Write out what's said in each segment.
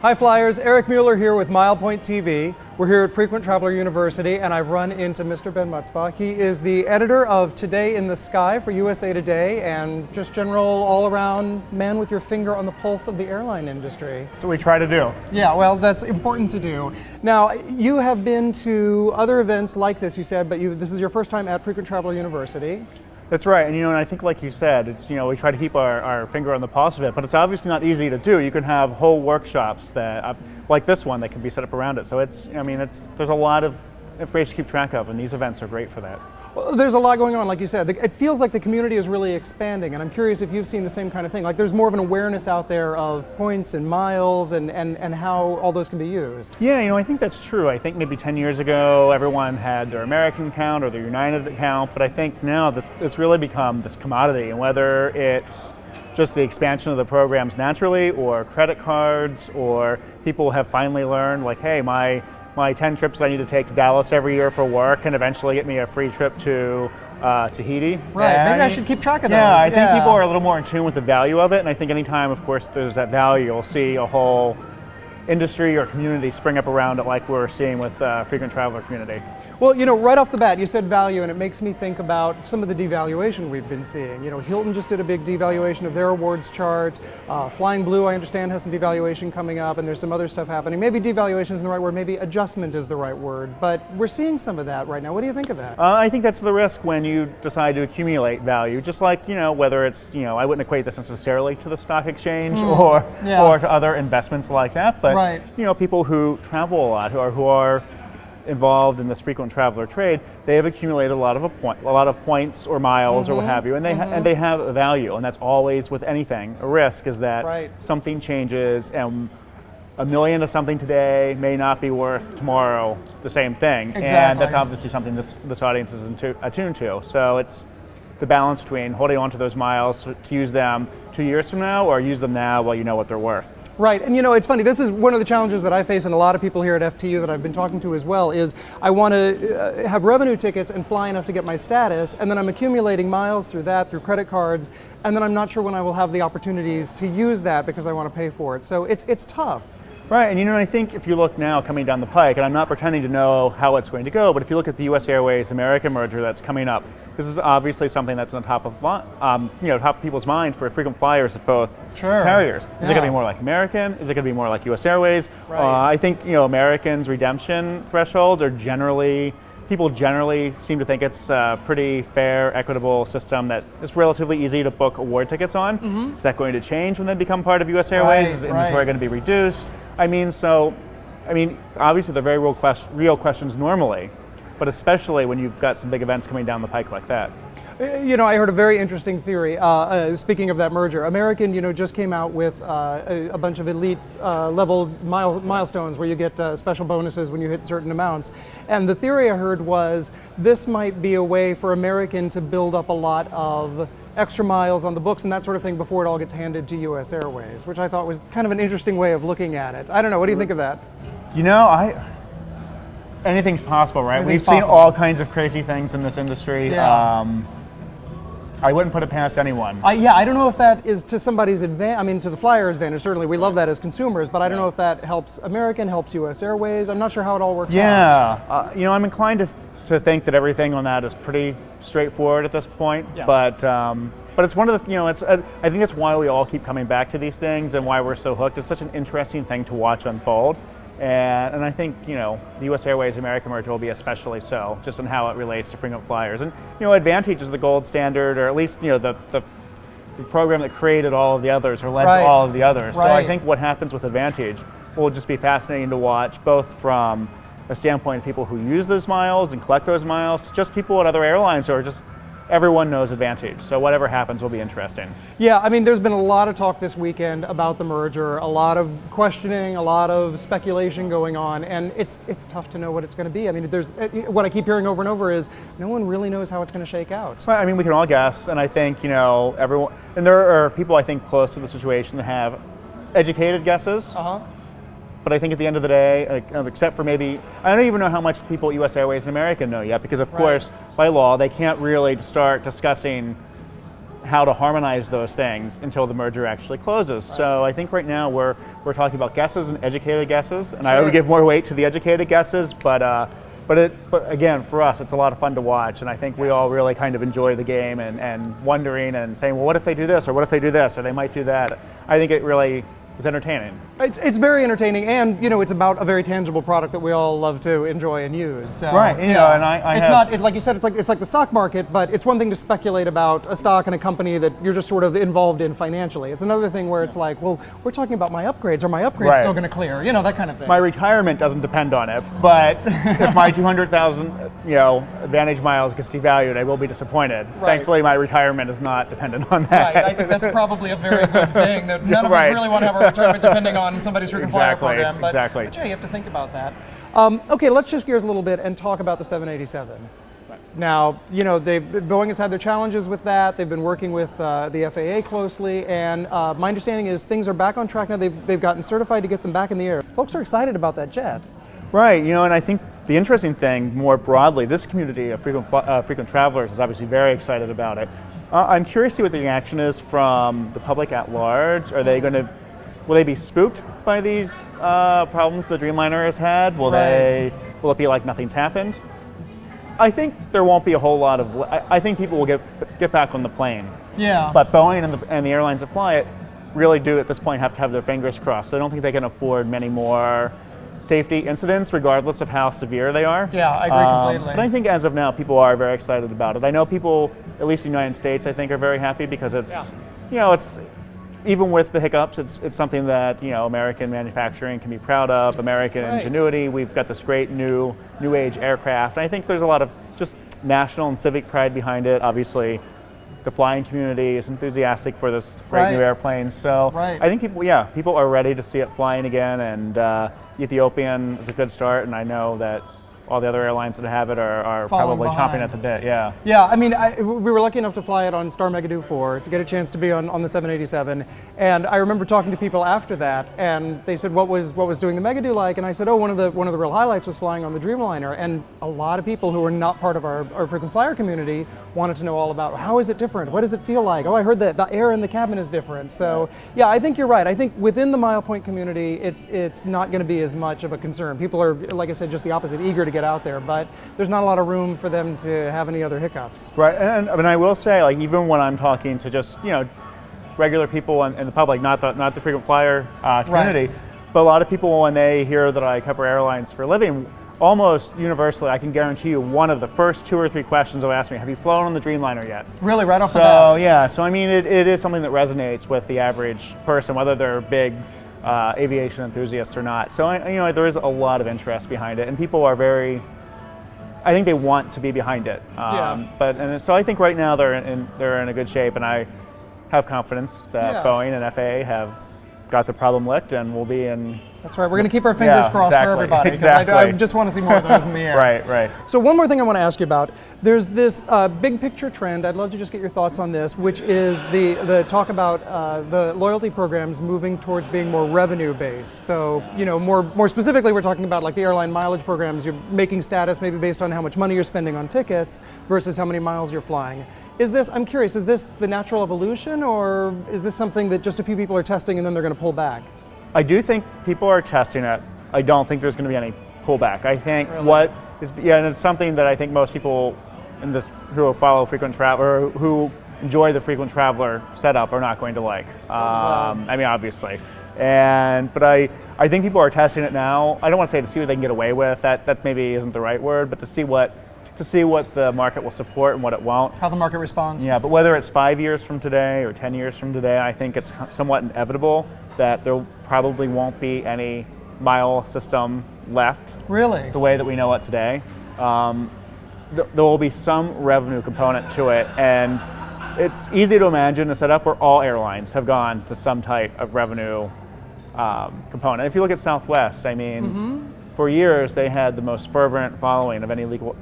Hi Flyers, Eric Mueller here with Milepoint TV. We're here at Frequent Traveler University and I've run into Mr. Ben Mutzabaugh. He is the editor of Today in the Sky for USA Today and just general all-around man with your finger on the pulse of the airline industry. That's what we try to do. Yeah, well, that's important to do. Now, you have been to other events like this, you said, but this is your first time at Frequent Traveler University. That's right, and and I think like you said, it's we try to keep our finger on the pulse of it, but it's obviously not easy to do. You can have whole workshops that, like this one, that can be set up around it. So there's a lot of information to keep track of, and these events are great for that. Well, there's a lot going on, like you said. It feels like the community is really expanding, and I'm curious if you've seen the same kind of thing. Like there's more of an awareness out there of points and miles and how all those can be used. Yeah, I think that's true. I think maybe 10 years ago, everyone had their American account or their United account, but I think now it's really become this commodity, and whether it's just the expansion of the programs naturally, or credit cards, or people have finally learned, like, hey, my 10 trips I need to take to Dallas every year for work can eventually get me a free trip to Tahiti. Right, and maybe I should keep track of those. Yeah, I think people are a little more in tune with the value of it, and I think anytime, of course, there's that value, you'll see a whole industry or community spring up around it like we're seeing with Frequent Traveler community. Well, right off the bat, you said value, and it makes me think about some of the devaluation we've been seeing. Hilton just did a big devaluation of their awards chart. Flying Blue, I understand, has some devaluation coming up, and there's some other stuff happening. Maybe devaluation isn't the right word, maybe adjustment is the right word, but we're seeing some of that right now. What do you think of that? I think that's the risk when you decide to accumulate value, just like, whether it's, I wouldn't equate this necessarily to the stock exchange or to other investments like that, but, right. People who travel a lot, who are involved in this frequent traveler trade, they have accumulated a lot of points or miles or what have you, and they have a value, and that's always with anything. A risk is that something changes, and $1 million of something today may not be worth tomorrow the same thing, and that's obviously something this audience is attuned to. So it's the balance between holding on to those miles to use them 2 years from now, or use them now while you know what they're worth. Right, and it's funny, this is one of the challenges that I face, and a lot of people here at FTU that I've been talking to as well, is I want to have revenue tickets and fly enough to get my status, and then I'm accumulating miles through credit cards, and then I'm not sure when I will have the opportunities to use that because I want to pay for it. So it's tough. Right, and I think if you look now coming down the pike, and I'm not pretending to know how it's going to go, but if you look at the U.S. Airways American merger that's coming up, this is obviously something that's on top of people's minds for frequent flyers at both carriers. Is it going to be more like American? Is it going to be more like U.S. Airways? Right. I think American's redemption thresholds are people generally seem to think it's a pretty fair, equitable system that is relatively easy to book award tickets on. Mm-hmm. Is that going to change when they become part of U.S. Airways? Is inventory going to be reduced? Obviously they're very real questions normally, but especially when you've got some big events coming down the pike like that. I heard a very interesting theory. Speaking of that merger, American, just came out with a bunch of elite level milestones where you get special bonuses when you hit certain amounts. And the theory I heard was this might be a way for American to build up a lot of extra miles on the books and that sort of thing before it all gets handed to U.S. Airways, which I thought was kind of an interesting way of looking at it. I don't know. What do you think of that? Anything's possible, right? Anything's We've seen all kinds of crazy things in this industry. Yeah. I wouldn't put it past anyone. I don't know if that is to somebody's advantage. To the flyer's advantage, certainly. We love that as consumers, but I don't know if that helps American, helps U.S. Airways. I'm not sure how it all works out. I'm inclined to think that everything on that is pretty straightforward at this point. Yeah. But it's one of the, I think that's why we all keep coming back to these things and why we're so hooked. It's such an interesting thing to watch unfold. And I think, the U.S. Airways American merger will be especially so, just in how it relates to frequent flyers. And, Advantage is the gold standard, or at least, the program that created all of the others, or led to all of the others. So I think what happens with Advantage will just be fascinating to watch, both from a standpoint of people who use those miles and collect those miles, to just people at other airlines, or just everyone knows Advantage. So whatever happens will be interesting. Yeah, there's been a lot of talk this weekend about the merger, a lot of questioning, a lot of speculation going on, and it's tough to know what it's going to be. There's what I keep hearing over and over is no one really knows how it's going to shake out. Well, we can all guess, and I think, everyone, and there are people I think close to the situation that have educated guesses. But I think at the end of the day, except for maybe, I don't even know how much people at U.S. Airways and American know yet, because of course, by law, they can't really start discussing how to harmonize those things until the merger actually closes. Right. So I think right now we're talking about guesses and educated guesses, and I would give more weight to the educated guesses, but again, for us, it's a lot of fun to watch, and I think we all really kind of enjoy the game and wondering and saying, well, what if they do this, or what if they do this, or they might do that. I think it really is entertaining. It's very entertaining, and it's about a very tangible product that we all love to enjoy and use. So, right, and it's not like you said. It's like the stock market, but it's one thing to speculate about a stock and a company that you're just sort of involved in financially. It's another thing where it's like, well, we're talking about my upgrades. Are my upgrades still going to clear? That kind of thing. My retirement doesn't depend on it, but if my 200,000 Advantage miles gets devalued, I will be disappointed. Right. Thankfully, my retirement is not dependent on that. Right. I think that's probably a very good thing that none of us really want to have a retirement depending on somebody's frequent flyer program. But yeah, you have to think about that. Okay, let's shift gears a little bit and talk about the 787. Now, Boeing has had their challenges with that. They've been working with the FAA closely, and my understanding is things are back on track now. They've gotten certified to get them back in the air. Folks are excited about that jet. Right, and I think the interesting thing more broadly, this community of frequent travelers is obviously very excited about it. I'm curious to see what the reaction is from the public at large. Will they be spooked by these problems the Dreamliner has had? Will it be like nothing's happened? I think there won't be a whole lot of. I think people will get back on the plane. Yeah. But Boeing and the airlines that fly it really do at this point have to have their fingers crossed. I don't think they can afford many more safety incidents, regardless of how severe they are. Yeah, I agree completely. But I think as of now, people are very excited about it. I know people, at least in the United States, I think are very happy because it's even with the hiccups, it's something that American manufacturing can be proud of. American ingenuity. We've got this great new age aircraft. And I think there's a lot of just national and civic pride behind it. Obviously, the flying community is enthusiastic for this great new airplane. So I think people are ready to see it flying again. And Ethiopian is a good start. And I know that all the other airlines that have it are probably chomping at the bit, Yeah, I mean, we were lucky enough to fly it on Star Megadoo 4, to get a chance to be on the 787. And I remember talking to people after that, and they said, what was doing the Megadoo like? And I said, one of the real highlights was flying on the Dreamliner. And a lot of people who were not part of our frequent flyer community wanted to know all about, how is it different? What does it feel like? Oh, I heard that the air in the cabin is different. So yeah, I think you're right. I think within the Milepoint community, it's not going to be as much of a concern. People are, like I said, just the opposite, eager to get out there, but there's not a lot of room for them to have any other hiccups. Right, and I mean, I will say, like, even when I'm talking to just regular people and the public, not the frequent flyer community, but a lot of people, when they hear that I cover airlines for a living, almost universally, I can guarantee you one of the first 2 or 3 questions they'll ask me, have you flown on the Dreamliner yet? Really, right off the bat? So yeah, so I mean, it is something that resonates with the average person, whether they're big aviation enthusiasts or not. So there is a lot of interest behind it, and people are I think they want to be behind it. So I think right now they're in a good shape, and I have confidence that Boeing and FAA have got the problem licked and will be in. That's right. We're going to keep our fingers crossed for everybody, because I just want to see more of those in the air. Right. So one more thing I want to ask you about. There's this big picture trend. I'd love to just get your thoughts on this, which is the talk about the loyalty programs moving towards being more revenue based. So more specifically, we're talking about like the airline mileage programs. You're making status maybe based on how much money you're spending on tickets versus how many miles you're flying. I'm curious, is this the natural evolution, or is this something that just a few people are testing and then they're going to pull back? I do think people are testing it. I don't think there's going to be any pullback. I think and it's something that I think most people in this who follow frequent traveler, who enjoy the frequent traveler setup, are not going to like. I mean, obviously, but I think people are testing it now. I don't want to say to see what they can get away with. That maybe isn't the right word, but to see what the market will support and what it won't. How the market responds. Yeah, but whether it's 5 years from today or 10 years from today, I think it's somewhat inevitable that there probably won't be any mile system left. Really? The way that we know it today. There will be some revenue component to it, and it's easy to imagine a setup where all airlines have gone to some type of revenue component. If you look at Southwest, I mean, for years they had the most fervent following of any legal,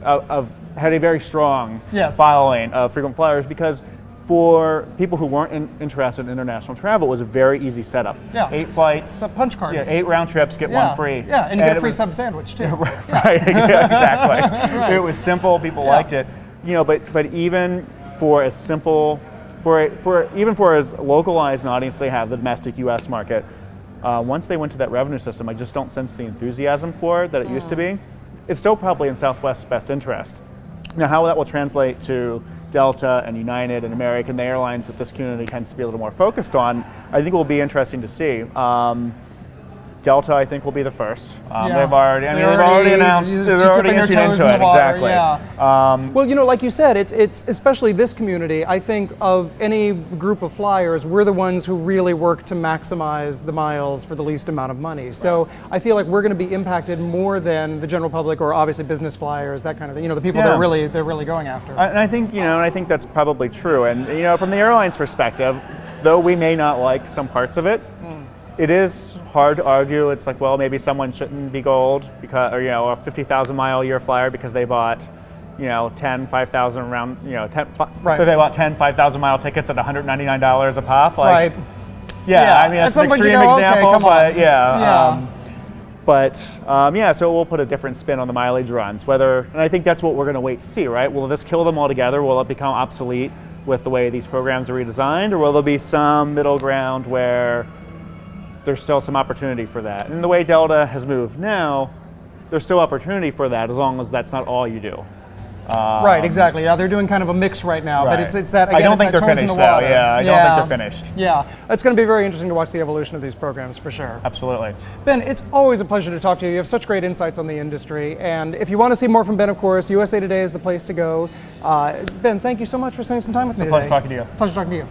had a very strong following of frequent flyers, because for people who weren't interested in international travel, it was a very easy setup. Yeah. 8 flights. It's a punch card. Yeah, 8 round trips, get 1 free. Yeah, and you get a free sub sandwich too. Right, exactly. It was simple, people liked it. But even for a simple even for as localized an audience they have, the domestic U.S. market, once they went to that revenue system, I just don't sense the enthusiasm for it that it used to be. It's still probably in Southwest's best interest. Now, how that will translate to Delta and United and American, the airlines that this community tends to be a little more focused on, I think will be interesting to see. Delta, I think, will be the first. They've already announced, they're already inching into it. Exactly. Yeah. Well, you know, like you said, it's especially this community. I think of any group of flyers, we're the ones who really work to maximize the miles for the least amount of money. So I feel like we're going to be impacted more than the general public, or obviously business flyers, that kind of thing. You know, the people they're really going after. And I think, and I think that's probably true. And from the airline's perspective, though we may not like some parts of it. It is hard to argue. It's like, well, maybe someone shouldn't be gold because, or a 50,000 mile a year flyer because they bought, 10, 5,000 round, 10, right. So they bought 10, 5,000 mile tickets at $199 a pop. Like, right. Yeah, I mean, that's an extreme example, but so we'll put a different spin on the mileage runs. And I think that's what we're going to wait to see, right? Will this kill them altogether? Will it become obsolete with the way these programs are redesigned, or will there be some middle ground where there's still some opportunity for that? And the way Delta has moved now, there's still opportunity for that as long as that's not all you do. Right, exactly. Yeah, they're doing kind of a mix right now, but it's that, again, I don't think they're finished, though. Yeah, I don't think they're finished. Yeah, it's going to be very interesting to watch the evolution of these programs, for sure. Absolutely. Ben, it's always a pleasure to talk to you. You have such great insights on the industry, and if you want to see more from Ben, of course, USA Today is the place to go. Ben, thank you so much for spending some time with me today. It's a pleasure talking to you. Pleasure talking to you.